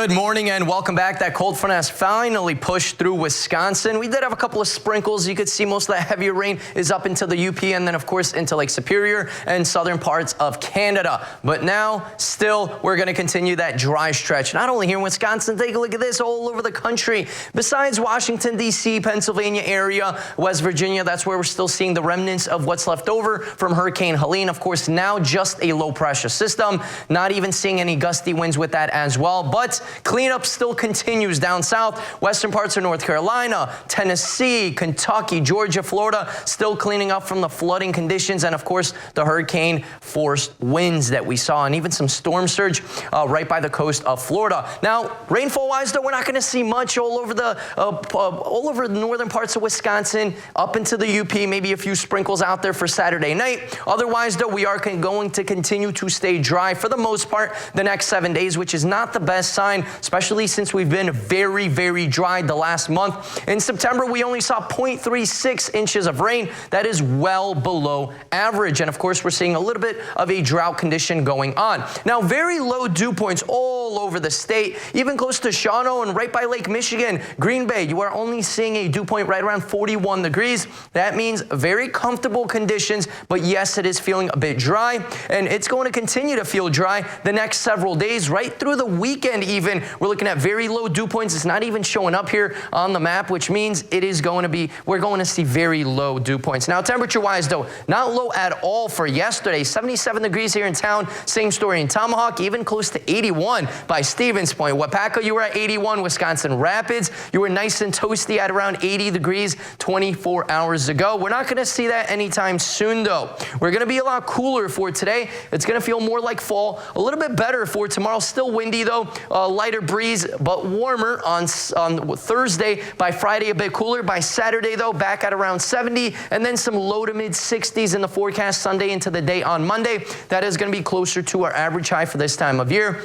Good morning and welcome back. That cold front has finally pushed through Wisconsin. We did have a couple of sprinkles. You could see most of that heavier rain is up into the UP and then, of course, into Lake Superior and southern parts of Canada. But now, still, we're going to continue that dry stretch. Not only here in Wisconsin, take a look at this all over the country. Besides Washington, D.C., Pennsylvania area, West Virginia, that's where we're still seeing the remnants of what's left over from Hurricane Helene. Of course, now just a low pressure system. Not even seeing any gusty winds with that as well. But cleanup still continues down south, western parts of North Carolina, Tennessee, Kentucky, Georgia, Florida, still cleaning up from the flooding conditions and, of course, the hurricane-forced winds that we saw and even some storm surge right by the coast of Florida. Now, rainfall-wise, though, we're not going to see much all over the northern parts of Wisconsin, up into the UP, maybe a few sprinkles out there for Saturday night. Otherwise, though, we are going to continue to stay dry for the most part the next 7 days, which is not the best sign, especially since we've been very, very dry the last month. In September, we only saw 0.36 inches of rain. That is well below average. And of course, we're seeing a little bit of a drought condition going on. Now, very low dew points all over the state, even close to Shawano and right by Lake Michigan, Green Bay. You are only seeing a dew point right around 41 degrees. That means very comfortable conditions, but yes, it is feeling a bit dry, and it's going to continue to feel dry the next several days, right through the weekend even. We're looking at very low dew points. It's not even showing up here on the map, which means we're going to see very low dew points. Now, temperature-wise, though, not low at all for yesterday. 77 degrees here in town. Same story in Tomahawk, even close to 81 by Stevens Point. Wapaka, you were at 81. Wisconsin Rapids, you were nice and toasty at around 80 degrees 24 hours ago. We're not going to see that anytime soon, though. We're going to be a lot cooler for today. It's going to feel more like fall. A little bit better for tomorrow. Still windy, though. Lighter breeze, but warmer on Thursday. By Friday, a bit cooler. By Saturday, though, back at around 70, and then some low to mid 60s in the forecast Sunday into the day on Monday. That is going to be closer to our average high for this time of year.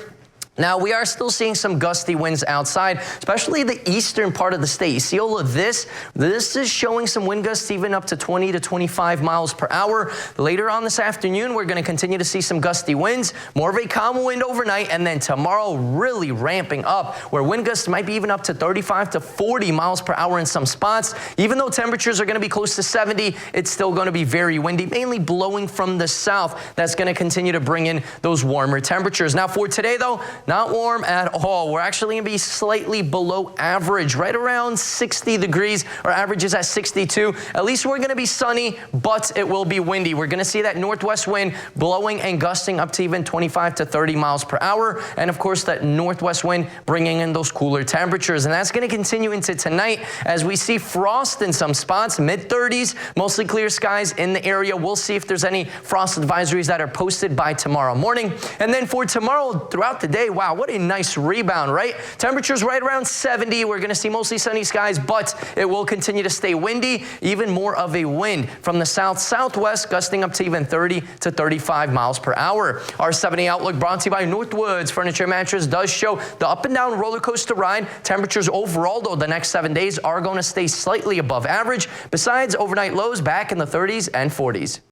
Now, we are still seeing some gusty winds outside, especially the eastern part of the state. You see all of this? This is showing some wind gusts even up to 20 to 25 miles per hour. Later on this afternoon, we're going to continue to see some gusty winds, more of a calm wind overnight, and then tomorrow really ramping up, where wind gusts might be even up to 35 to 40 miles per hour in some spots. Even though temperatures are going to be close to 70, it's still going to be very windy, mainly blowing from the south. That's going to continue to bring in those warmer temperatures. Now, for today, though, not warm at all. We're actually going to be slightly below average, right around 60 degrees. Our average is at 62. At least we're going to be sunny, but it will be windy. We're going to see that northwest wind blowing and gusting up to even 25 to 30 miles per hour. And of course, that northwest wind bringing in those cooler temperatures. And that's going to continue into tonight as we see frost in some spots, mid-30s, mostly clear skies in the area. We'll see if there's any frost advisories that are posted by tomorrow morning. And then for tomorrow, throughout the day, wow, what a nice rebound, right? Temperatures right around 70. We're going to see mostly sunny skies, but it will continue to stay windy, even more of a wind from the south-southwest, gusting up to even 30 to 35 miles per hour. Our 7-day outlook brought to you by Northwoods Furniture and Mattress does show the up and down roller coaster ride. Temperatures overall, though, the next 7 days are going to stay slightly above average. Besides, overnight lows back in the 30s and 40s.